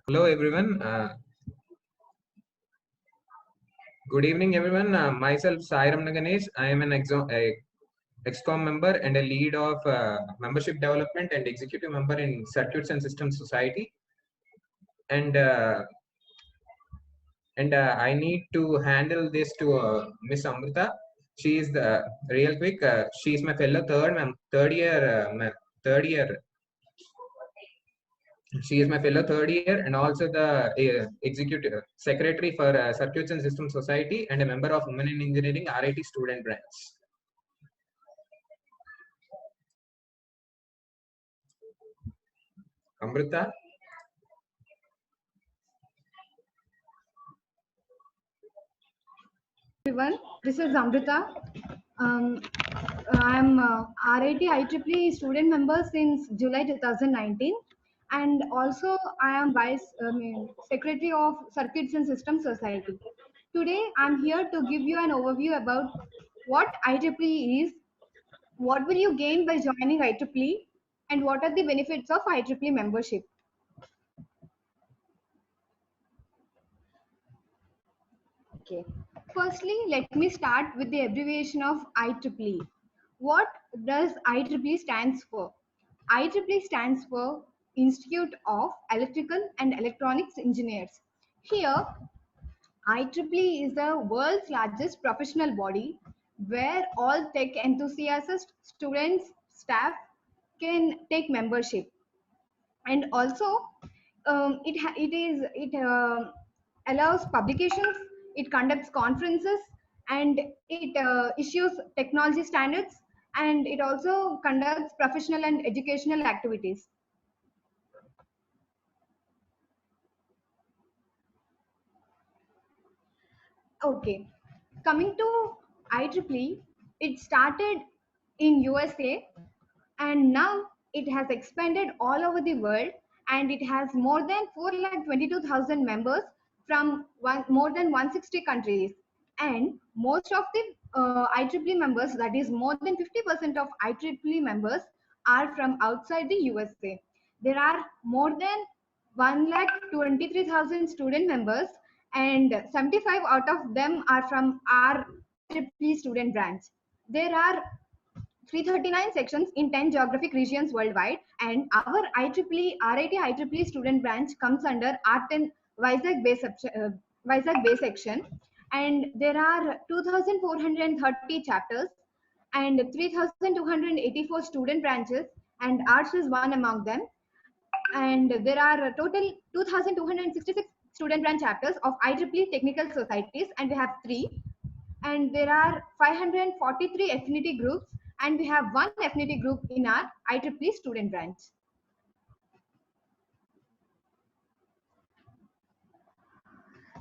Hello everyone. Good evening everyone. Myself Sairam Naganesh. I am an XCOM member and a lead of membership development and executive member in Circuits and Systems Society. And I need to handle this to Miss Amrita. She is the real quick. She is my fellow third year. She is my fellow third year and also the executive secretary for Circuits and Systems Society and a member of Women in Engineering RIT student branch. Amrita. Everyone, this is Amrita. I'm RIT IEEE student member since July 2019, and also I am secretary of Circuits and Systems Society. Today, I'm here to give you an overview about what IEEE is, what will you gain by joining IEEE, and what are the benefits of IEEE membership. Okay. Firstly, let me start with the abbreviation of IEEE. What does IEEE stands for? IEEE stands for Institute of Electrical and Electronics Engineers. Here, IEEE is the world's largest professional body where all tech enthusiasts, students, staff can take membership. And also, it allows publications, it conducts conferences, and it issues technology standards, and it also conducts professional and educational activities. Okay, coming to IEEE, it started in USA and now it has expanded all over the world, and it has more than 422,000 members from more than 160 countries, and most of the IEEE members, that is more than 50% of IEEE members, are from outside the USA. There are more than 123,000 student members, and 75 out of them are from our IEEE student branch. There are 339 sections in 10 geographic regions worldwide, and our IEEE RIT IEEE student branch comes under Art and Vizag Bay section, and there are 2,430 chapters and 3,284 student branches, and arts is one among them. And there are a total 2,266 student branch chapters of IEEE technical societies, and we have three. And there are 543 affinity groups, and we have one affinity group in our IEEE student branch.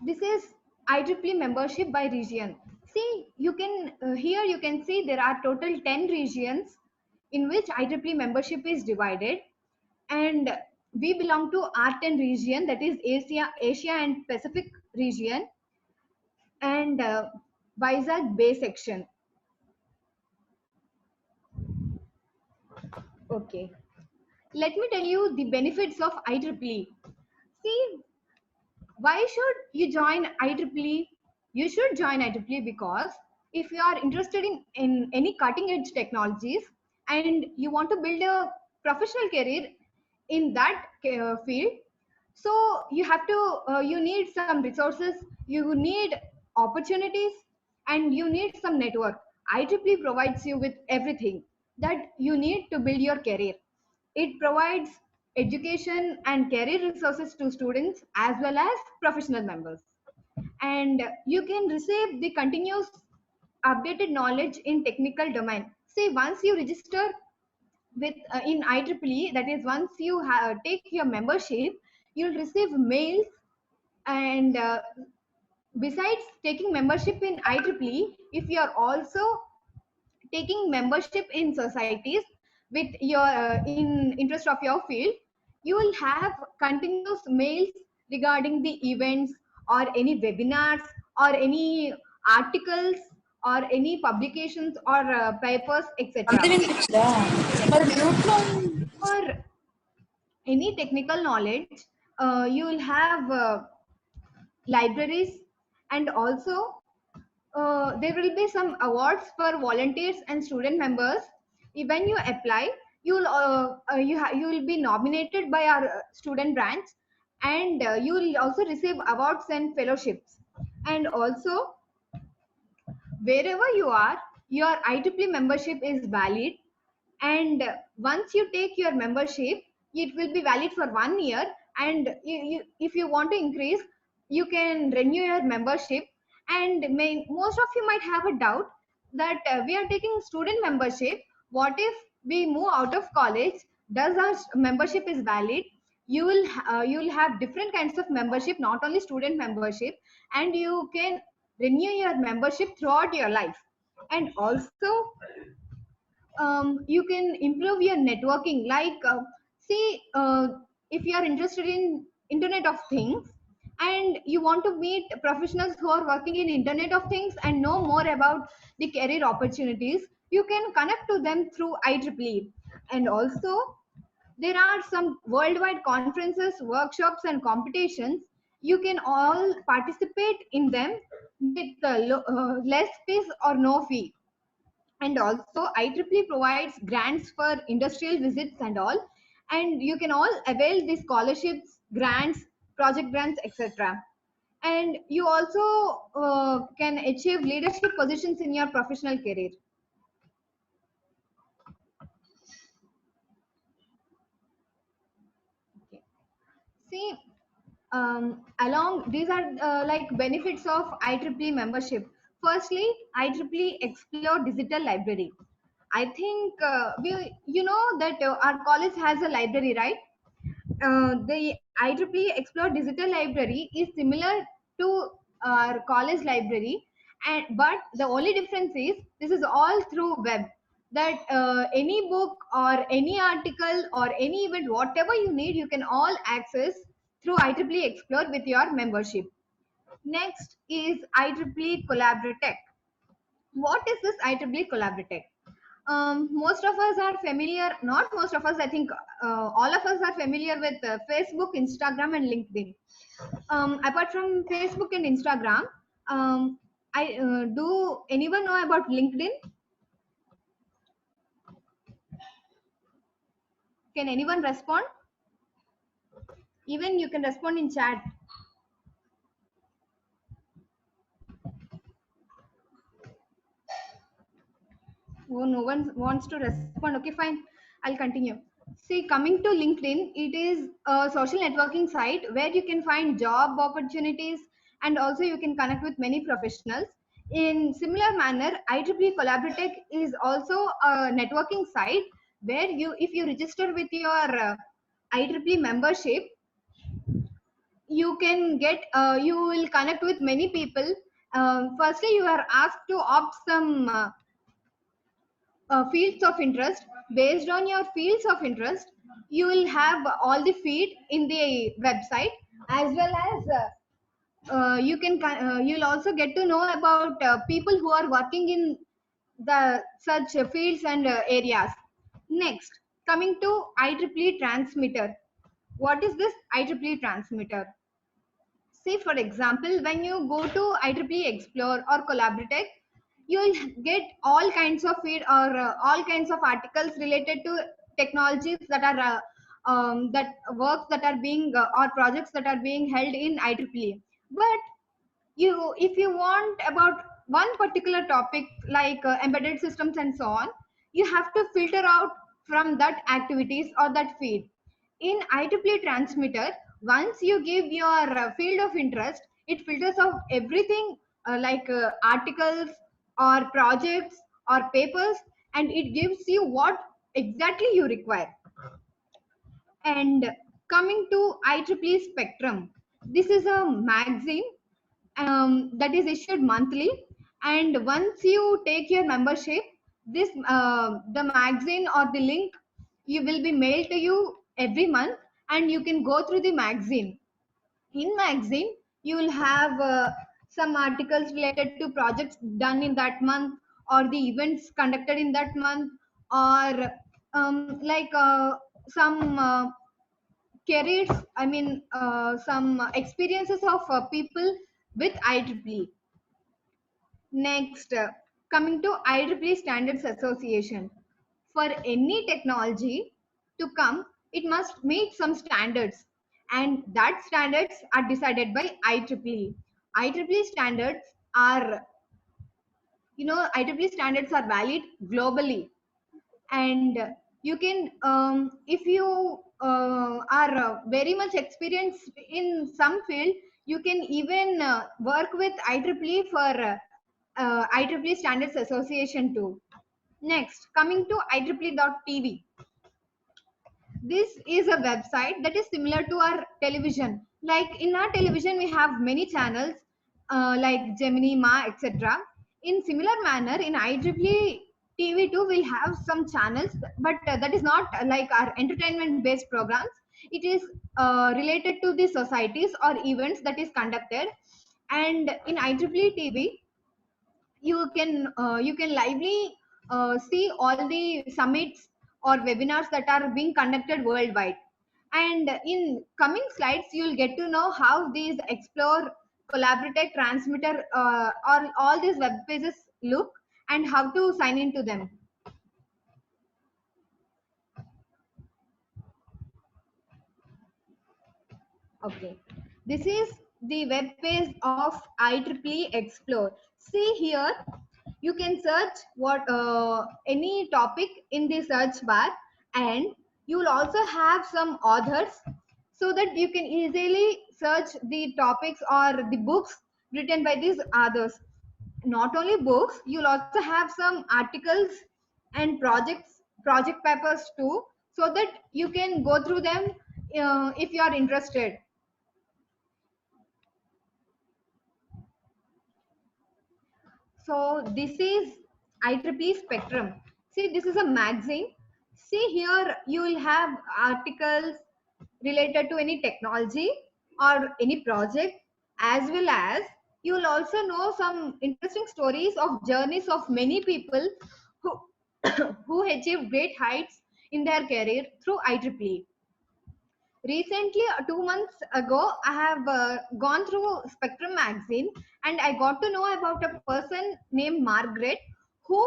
This is IEEE membership by region. See, you can here you can see there are total 10 regions in which IEEE membership is divided, and we belong to R10 region, that is Asia and Pacific region, and Vizag Bay section. Okay, let me tell you the benefits of IEEE. See, why should you join IEEE? You should join IEEE because if you are interested in any cutting edge technologies and you want to build a professional career in that field, so you have to, you need some resources, you need opportunities, and you need some network. IEEE provides you with everything that you need to build your career. It provides education and career resources to students as well as professional members. And you can receive the continuous updated knowledge in technical domain. See, once you register with in IEEE, that is once you take your membership, you'll receive mails, and besides taking membership in IEEE, if you are also taking membership in societies with your in interest of your field, you will have continuous mails regarding the events or any webinars or any articles or any publications or papers, etc. For any technical knowledge, you will have libraries, and also there will be some awards for volunteers and student members. When you apply, you will be nominated by our student branch, and you will also receive awards and fellowships. And also, wherever you are, your IEEE membership is valid, and once you take your membership, it will be valid for 1 year, and if you want to increase, you can renew your membership. And most of you might have a doubt that we are taking student membership, what if we move out of college, does our membership is valid? You will have different kinds of membership, not only student membership, and you can renew your membership throughout your life. And also, you can improve your networking, like see if you are interested in internet of things, and you want to meet professionals who are working in internet of things and know more about the career opportunities, you can connect to them through IEEE. And also, there are some worldwide conferences, workshops, and competitions. You can all participate in them with less fees or no fee. And also, IEEE provides grants for industrial visits and all, and you can all avail the scholarships, grants, project grants, etc. And you also can achieve leadership positions in your professional career. Okay. See, along these are like benefits of IEEE membership. Firstly, IEEE Explore Digital Library. I think you know that our college has a library, right? The IEEE Explore Digital Library is similar to our college library, and but the only difference is this is all through web. That any book or any article or any event, whatever you need, you can all access through IEEE Explore with your membership. Next is IEEE Collaboratech. What is this IEEE Collaboratech? Most of us are familiar, not most of us, I think all of us are familiar with Facebook, Instagram, and LinkedIn. Apart from Facebook and Instagram, do anyone know about LinkedIn? Can anyone respond? Even you can respond in chat. Oh, no one wants to respond. Okay, fine. I'll continue. See, coming to LinkedIn, it is a social networking site where you can find job opportunities, and also you can connect with many professionals. In similar manner, IEEE Collaboratech is also a networking site where if you register with your IEEE membership, you can get, you will connect with many people. Firstly, you are asked to opt some fields of interest. Based on your fields of interest, you will have all the feed in the website, as well as you'll also get to know about people who are working in the such fields and areas. Next, coming to IEEE transmitter. What is this IEEE transmitter? Say, for example, when you go to IEEE Explore or Collaboratech, you'll get all kinds of feed or all kinds of articles related to technologies that are that works that are being or projects that are being held in IEEE. But if you want about one particular topic like embedded systems and so on, you have to filter out from that activities or that feed. In IEEE transmitter, once you give your field of interest, it filters out everything like articles or projects or papers, and it gives you what exactly you require. And coming to IEEE Spectrum, this is a magazine that is issued monthly, and once you take your membership, this the magazine or the link you will be mailed to you every month, and you can go through the magazine. In magazine, you will have some articles related to projects done in that month, or the events conducted in that month, or like some careers, I mean, some experiences of people with IEEE. Next, coming to IEEE Standards Association. For any technology to come, it must meet some standards, and that standards are decided by IEEE. IEEE standards are, IEEE standards are valid globally, and you can, if you are very much experienced in some field, you can even work with IEEE for IEEE Standards Association too. Next, coming to IEEE.tv. This is a website that is similar to our television. Like in our television, we have many channels like Gemini, Ma, etc. In similar manner, in IEEE TV too, we'll have some channels, but that is not like our entertainment-based programs. It is related to the societies or events that is conducted. And in IEEE TV, you can lively see all the summits or webinars that are being conducted worldwide. And in coming slides, you'll get to know how these Explore, Collaborate, Transmitter, or all these web pages look and how to sign into them. Okay, this is the web page of IEEE Explore. See here, you can search what any topic in the search bar, and you will also have some authors so that you can easily search the topics or the books written by these authors. Not only books, you'll also have some articles and project papers too, so that you can go through them if you are interested. So this is IEEE Spectrum. See, this is a magazine. See here, you will have articles related to any technology or any project, as well as you will also know some interesting stories of journeys of many people who, who achieved great heights in their career through IEEE. Recently, 2 months ago, I have gone through Spectrum magazine, and I got to know about a person named Margaret who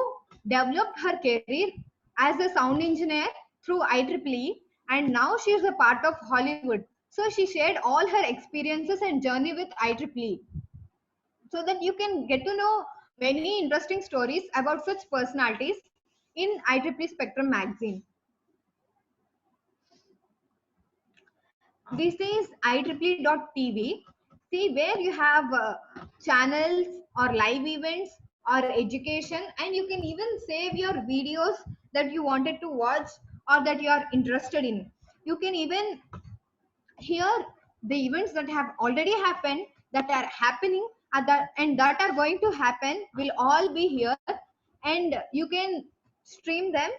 developed her career as a sound engineer through IEEE, and now she is a part of Hollywood. So she shared all her experiences and journey with IEEE, so that you can get to know many interesting stories about such personalities in IEEE Spectrum magazine. This is IEEE.tv. See, where you have channels or live events or education, and you can even save your videos that you wanted to watch or that you are interested in. You can even hear the events that have already happened, that are happening at that, and that are going to happen will all be here, and you can stream them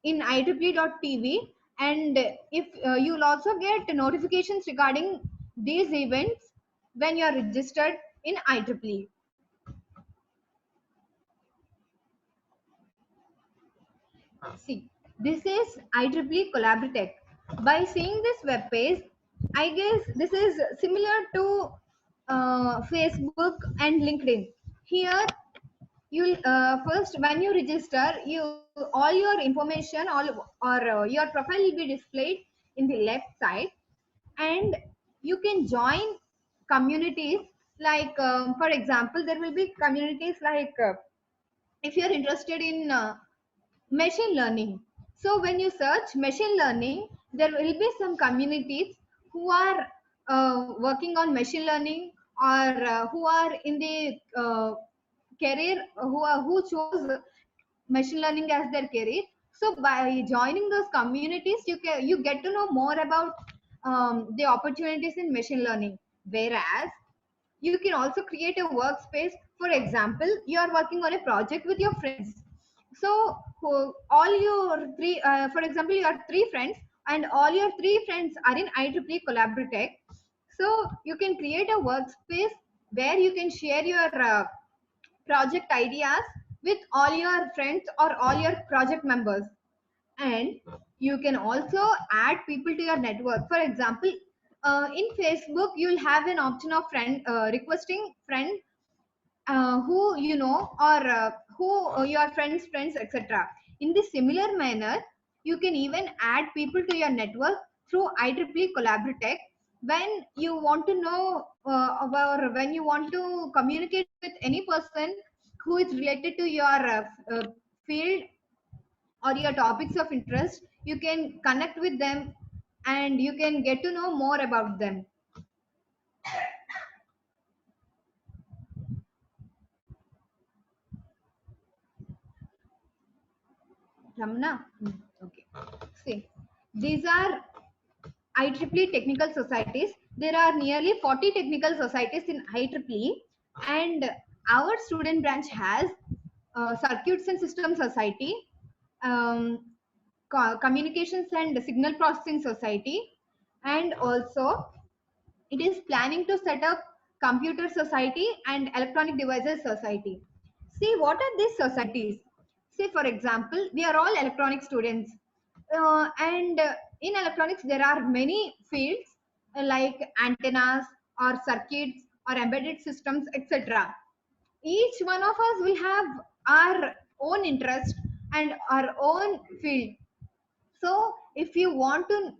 in IEEE.tv. And if you'll also get notifications regarding these events when you are registered in IEEE. See, this is IEEE Collaboratech. By seeing this web page, I guess this is similar to Facebook and LinkedIn. Here, you'll first, when you register, you all your information, all or your profile will be displayed in the left side, and you can join communities. Like for example, there will be communities like if you're interested in machine learning. So when you search machine learning, there will be some communities who are working on machine learning, or who are in the career, who chose machine learning as their career. So by joining those communities, you get to know more about the opportunities in machine learning. Whereas you can also create a workspace. For example, you are working on a project with your friends. So all your three, for example, you are three friends, and all your three friends are in IEEE Collaboratech. So you can create a workspace where you can share your project ideas with all your friends or all your project members, and You can also add people to your network. For example, in Facebook, you'll have an option of friend requesting friend who you know, or who your friends etc. In the similar manner, you can even add people to your network through IEEE Collaboratech. When you want to know about, when you want to communicate with any person who is related to your field or your topics of interest, you can connect with them and you can get to know more about them. Ramana? Okay. See, these are IEEE technical societies. There are nearly 40 technical societies in IEEE, and our student branch has Circuits and Systems Society, um, Communications and Signal Processing Society, and also it is planning to set up Computer Society and Electronic Devices Society. See, what are these societies? Say, for example, we are all electronic students, and in electronics there are many fields like antennas or circuits or embedded systems, etc. Each one of us will have our own interest and our own field. So if you want to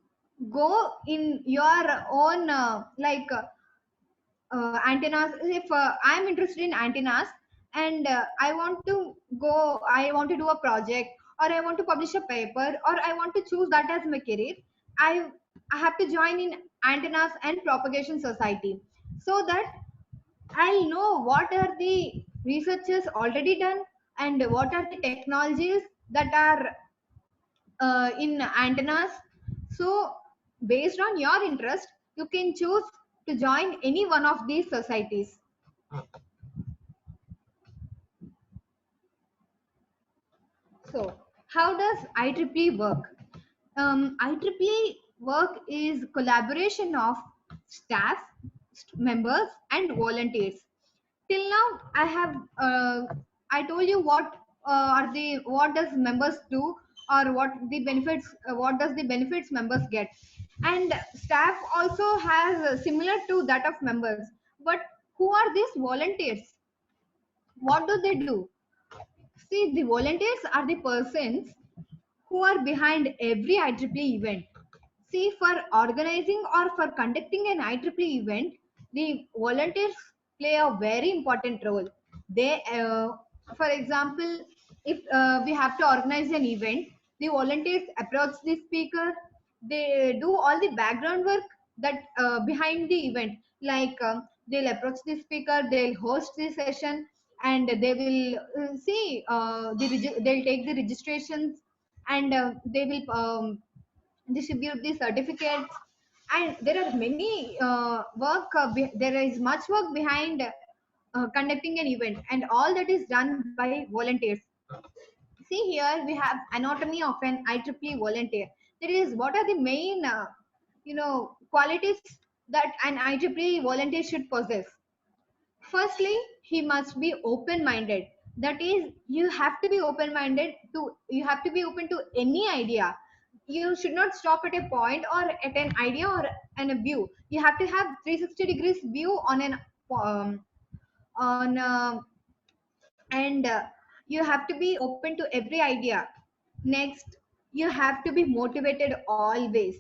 go in your own antennas, if I'm interested in antennas and I want to do a project, or I want to publish a paper, or I want to choose that as my career, i I have to join in Antennas and Propagation Society, so that I'll know what are the researchers already done and what are the technologies that are in antennas. So based on your interest, you can choose to join any one of these societies. So how does IEEE work? IEEE work is collaboration of staff, members and volunteers. Till now I told you what does members do, or what does the benefits members get. And staff also has similar to that of members. But who are these volunteers? What do they do? See, the volunteers are the persons who are behind every IEEE event. See, for organizing or for conducting an IEEE event, the volunteers play a very important role. They, for example, if we have to organize an event, the volunteers approach the speaker. They do all the background work that behind the event, like they'll approach the speaker, they'll host the session, and they will they'll take the registrations, and they will distribute the certificates. And there are many there is much work behind conducting an event, and all that is done by volunteers. See, here we have anatomy of an IEEE volunteer. There is, what are the main qualities that an IEEE volunteer should possess? Firstly, he must be open minded. That is, you have to be open minded to, you have to be open to any idea. You should not stop at a point or at an idea or an a view. You have to have 360 degrees view on an on and you have to be open to every idea. Next, you have to be motivated always.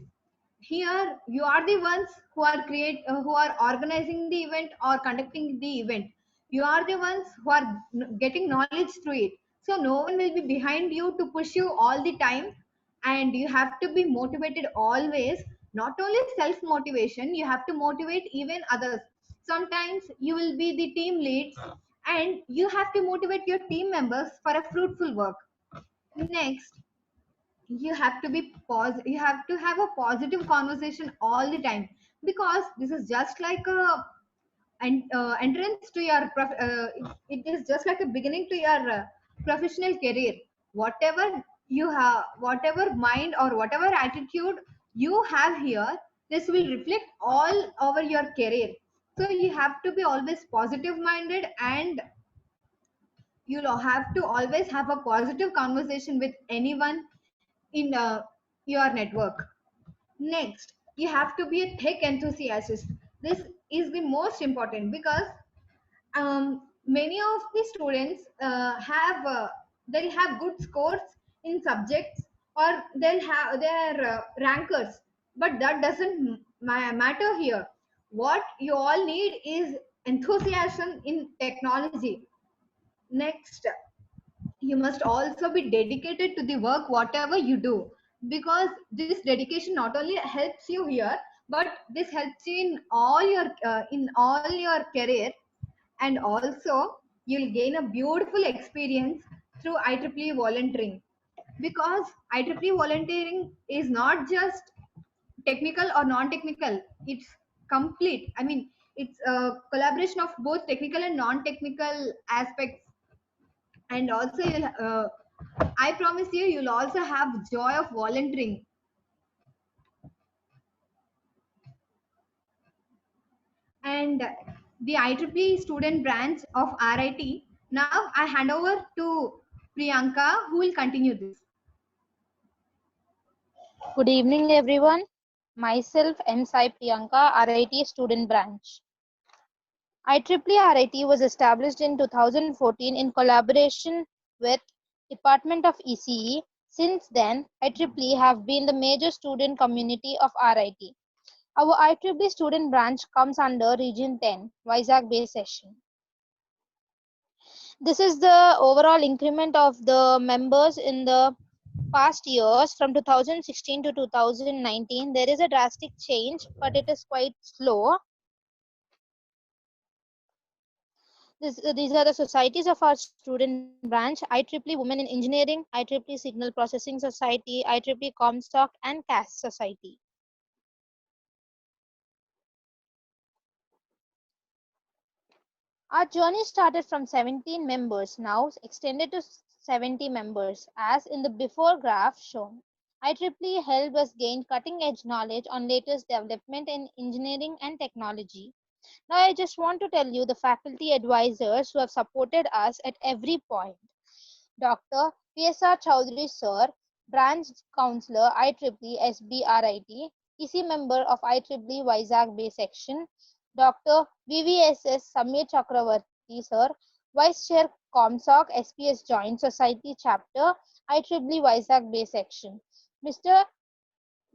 Here you are the ones who are organizing the event or conducting the event. You are the ones who are getting knowledge through it, so no one will be behind you to push you all the time. And you have to be motivated always. Not only self motivation, you have to motivate even others. Sometimes you will be the team leads, and you have to motivate your team members for a fruitful work. Next, you have to be you have to have a positive conversation all the time, because this is just like a entrance to your it is just like a beginning to your professional career. Whatever you have, whatever mind or whatever attitude you have here, this will reflect all over your career. So you have to be always positive minded, and you'll have to always have a positive conversation with anyone in your network. Next, you have to be a tech enthusiast. This is the most important because many of the students they'll have good scores in subjects, or they'll have their rankers, but that doesn't matter here. What you all need is enthusiasm in technology. Next, you must also be dedicated to the work whatever you do, because this dedication not only helps you here, but this helps you in all your career. And also you'll gain a beautiful experience through IEEE volunteering, because IEEE volunteering is not just technical or non-technical, it's complete. I mean, it's a collaboration of both technical and non-technical aspects. And also I promise you, you'll also have joy of volunteering. And the IEEE student branch of RIT. Now I hand over to Priyanka, who will continue this. Good evening, everyone. Myself, M. Sai Priyanka, RIT student branch. IEEE RIT was established in 2014 in collaboration with Department of ECE. Since then, IEEE have been the major student community of RIT. Our IEEE student branch comes under Region 10, Vizag Bay session. This is the overall increment of the members in the past years. From 2016 to 2019, there is a drastic change, but it is quite slow. These are the societies of our student branch: IEEE Women in Engineering, IEEE Signal Processing Society, IEEE Comstock, and CAS Society. Our journey started from 17 members, now extended to 70 members, as in the before graph shown. IEEE helped us gain cutting-edge knowledge on latest development in engineering and technology. Now I just want to tell you the faculty advisors who have supported us at every point. Dr. PSR Chowdhury Sir, Branch Counselor IEEE SBRIT, EC member of IEEE Vizag Bay Section. Dr. VVSS Samir Chakravarti Sir, Vice Chair Comsoc SPS Joint Society Chapter, IEEE Vizag Bay Section. Mr.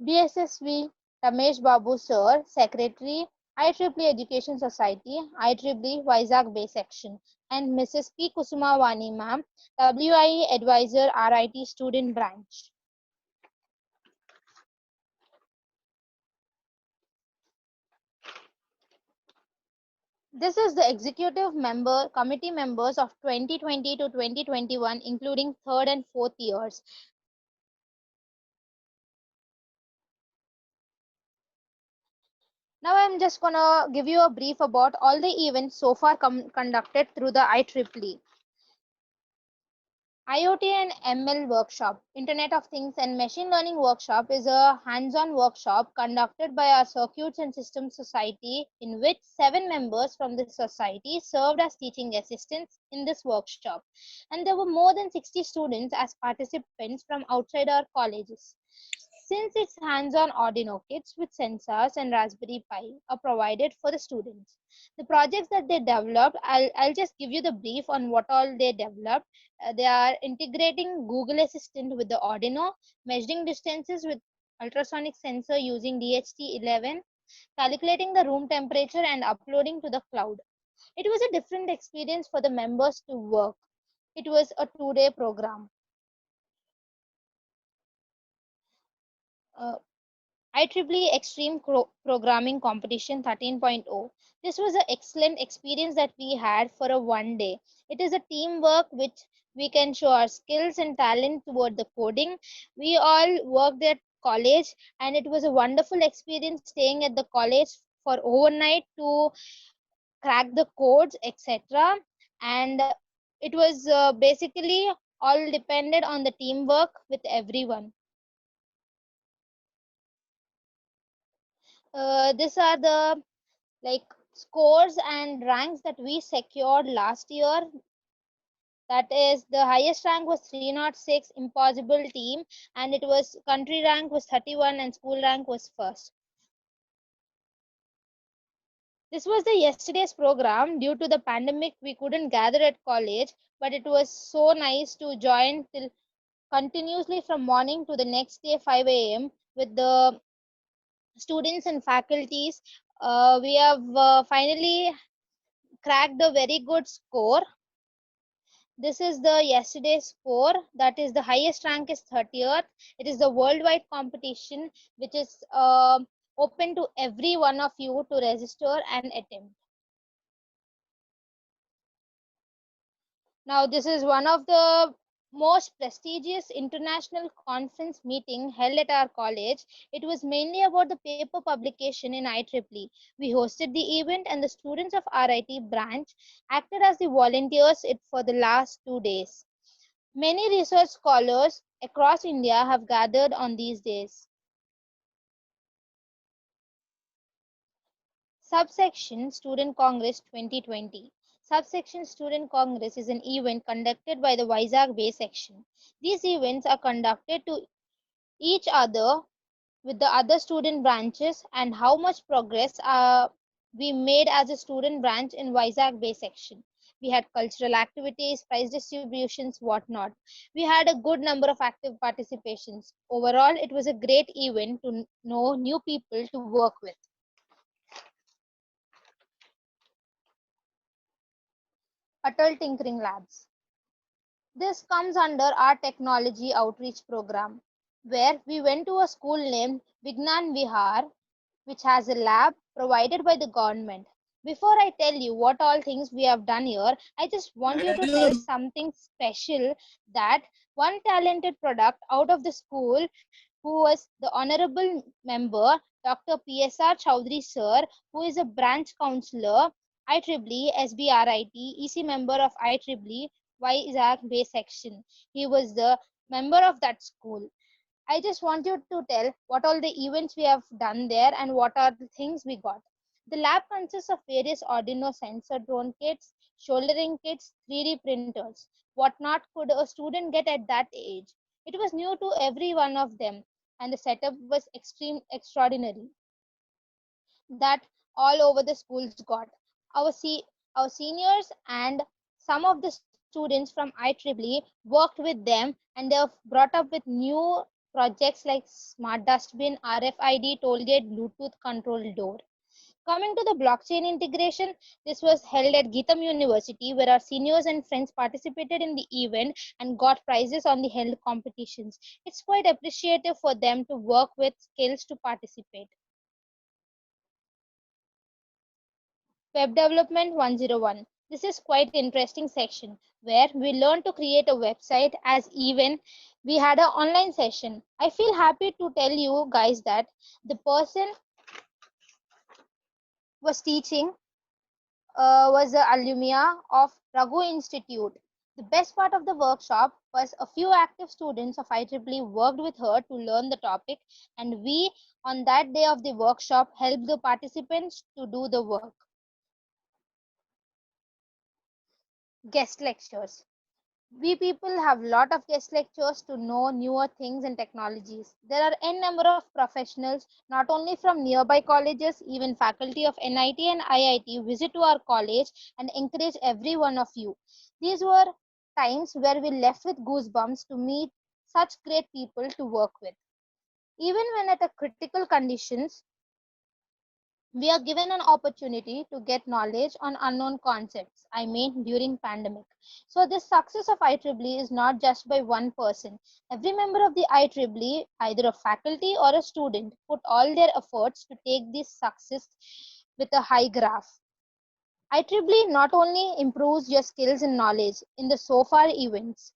BSSV Ramesh Babu Sir, Secretary, IEEE Education Society, IEEE Vizag Bay Section, and Mrs. P. Kusumavani Ma'am, WIE Advisor, RIT Student Branch. This is the executive committee members of 2020 to 2021, including third and fourth years. Now I'm just gonna give you a brief about all the events so far conducted through the IEEE. IoT and ML workshop, Internet of Things and Machine Learning workshop, is a hands-on workshop conducted by our Circuits and Systems Society, in which 7 members from the society served as teaching assistants in this workshop. And there were more than 60 students as participants from outside our colleges. Since it's hands-on, Arduino kits with sensors and Raspberry Pi are provided for the students. The projects that they developed, I'll just give you the brief on what all they developed. They are integrating Google Assistant with the Arduino, measuring distances with ultrasonic sensor using DHT11, calculating the room temperature and uploading to the cloud. It was a different experience for the members to work. It was a 2-day program. IEEE Extreme Programming Competition 13.0. This was an excellent experience that we had for a 1 day. It is a teamwork which we can show our skills and talent toward the coding. We all worked at college, and it was a wonderful experience staying at the college for overnight to crack the codes, etc. And it was basically all depended on the teamwork with everyone. These are the scores and ranks that we secured last year. That is, the highest rank was 306 impossible team, and it was country rank was 31 and school rank was first. This was the yesterday's program. Due to the pandemic, we couldn't gather at college, but it was so nice to join till continuously from morning to the next day 5 a.m. with the students and faculties. We have finally cracked a very good score. This is the yesterday's score. That is the highest rank is 30th. It is the worldwide competition which is open to every one of you to register and attempt. Now, this is one of the most prestigious international conference meeting held at our college. It was mainly about the paper publication in IEEE. We hosted the event and the students of RIT branch acted as the volunteers it for the last 2 days. Many research scholars across India have gathered on these days. Subsection Student Congress 2020. Subsection Student Congress is an event conducted by the Vizag Bay section. These events are conducted to each other with the other student branches and how much progress we made as a student branch in Vizag Bay section. We had cultural activities, prize distributions, whatnot. We had a good number of active participations. Overall, it was a great event to know new people to work with. Atal Tinkering Labs. This comes under our technology outreach program, where we went to a school named Vignan Vihar, which has a lab provided by the government. Before I tell you what all things we have done here, I just want you to tell something special, that one talented product out of the school who was the honorable member, Dr. PSR Chowdhury sir, who is a branch councillor, IEEE, SBRIT, EC member of IEEE, Vizag Bay section. He was the member of that school. I just want you to tell what all the events we have done there and what are the things we got. The lab consists of various Arduino sensor drone kits, shouldering kits, 3D printers. What not could a student get at that age? It was new to every one of them, and the setup was extraordinary. That all over the schools got. Our, our seniors and some of the students from IEEE worked with them, and they have brought up with new projects like smart dustbin, RFID, tollgate, Bluetooth control door. Coming to the blockchain integration, this was held at Geetam University, where our seniors and friends participated in the event and got prizes on the held competitions. It's quite appreciative for them to work with skills to participate. Web Development 101. This is quite interesting section where we learn to create a website, as even we had an online session. I feel happy to tell you guys that the person was teaching was the alumni of Raghu Institute. The best part of the workshop was a few active students of IEEE worked with her to learn the topic, and we on that day of the workshop helped the participants to do the work. Guest lectures. We people have lot of guest lectures to know newer things and technologies. There are n number of professionals, not only from nearby colleges, even faculty of NIT and IIT visit to our college and encourage every one of you. These were times where we left with goosebumps to meet such great people to work with. Even when at a critical conditions, we are given an opportunity to get knowledge on unknown concepts, I mean during pandemic. So this success of IEEE is not just by one person. Every member of the IEEE, either a faculty or a student, put all their efforts to take this success with a high graph. IEEE not only improves your skills and knowledge in the so far events,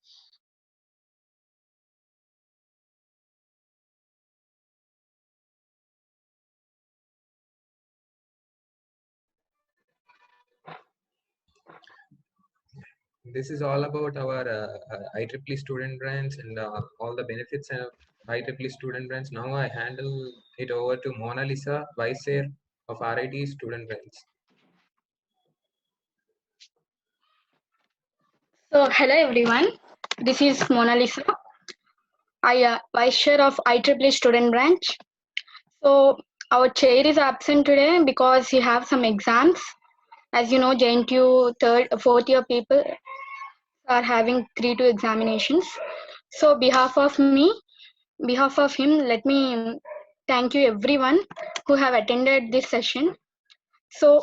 This is all about our IEEE student branch and all the benefits of IEEE student branch. Now I handle it over to Mona Lisa, Vice Chair of RIT student branch. So, hello everyone. This is Mona Lisa. I vice chair of IEEE student branch. So, our chair is absent today because he have some exams. As you know, JNTU fourth year people are having 3-2 examinations. So, behalf of him, let me thank you everyone who have attended this session. So,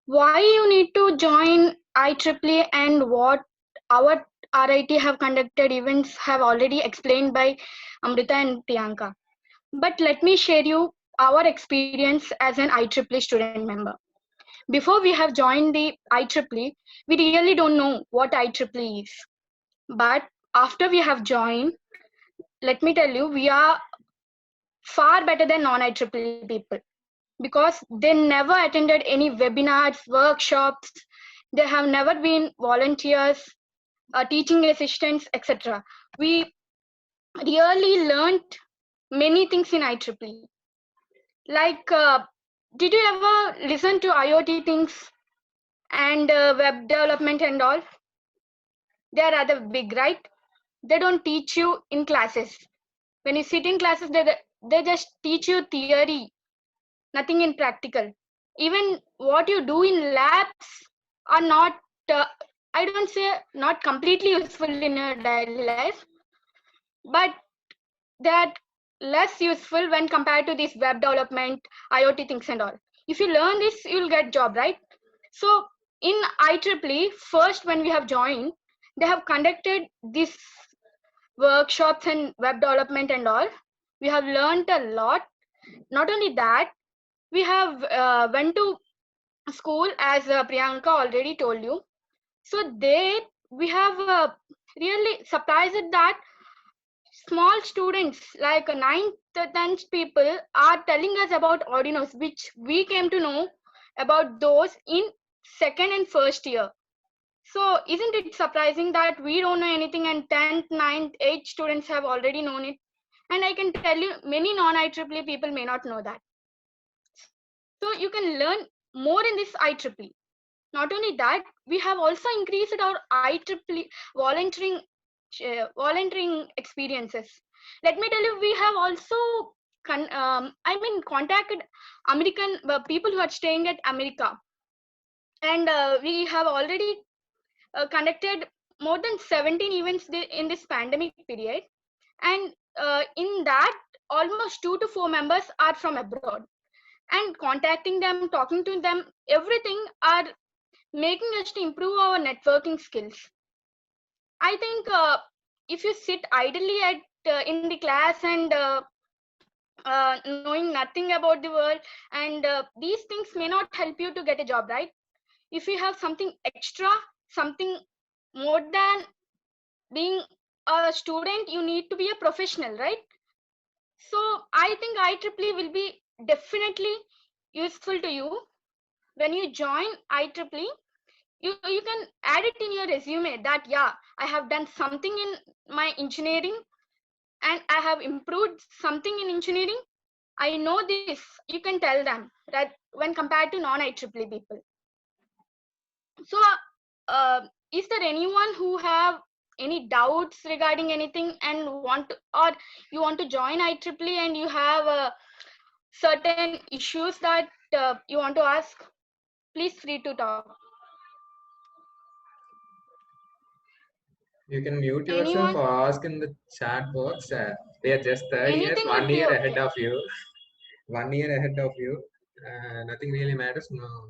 why you need to join IEEE and what our RIT have conducted events have already explained by Amrita and Priyanka. But let me share you our experience as an IEEE student member. Before we have joined the IEEE, we really don't know what IEEE is. But after we have joined, let me tell you, we are far better than non-IEEE people because they never attended any webinars, workshops, they have never been volunteers, teaching assistants, etc. We really learned many things in IEEE. Like, did you ever listen to IoT things and web development and all? They are rather big, right? They don't teach you in classes. When you sit in classes, they just teach you theory, nothing in practical. Even what you do in labs are not, I don't say not completely useful in your daily life, but they're less useful when compared to this web development, IoT things and all. If you learn this, you'll get job, right? So in IEEE, first when we have joined, they have conducted these workshops and web development and all. We have learned a lot. Not only that, we have went to school as Priyanka already told you. So there we have really surprised that small students like 9th, 10th people are telling us about Arduinos, which we came to know about those in second and first year. So isn't it surprising that we don't know anything and 10th, 9th, 8th students have already known it? And I can tell you many non-IEEE people may not know that. So you can learn more in this IEEE. Not only that, we have also increased our IEEE volunteering experiences. Let me tell you, we have also contacted American people who are staying at America, and we have already conducted more than 17 events in this pandemic period, and in that almost 2 to 4 members are from abroad, and contacting them, talking to them, everything are making us to improve our networking skills. I think if you sit idly at in the class and knowing nothing about the world, and these things may not help you to get a job, right? If you have something extra, something more than being a student, you need to be a professional, right? So I think IEEE will be definitely useful to you. When you join IEEE, you can add it in your resume that yeah, I have done something in my engineering and I have improved something in engineering. I know this. You can tell them that when compared to non-IEEE people. So is there anyone who have any doubts regarding anything and want to, or you want to join IEEE and you have certain issues that you want to ask? Please free to talk. You can mute yourself Anyone? or ask in the chat box. They are just 3 years, Anything 1 will be year okay. ahead of you. 1 year ahead of you. Nothing really matters. No,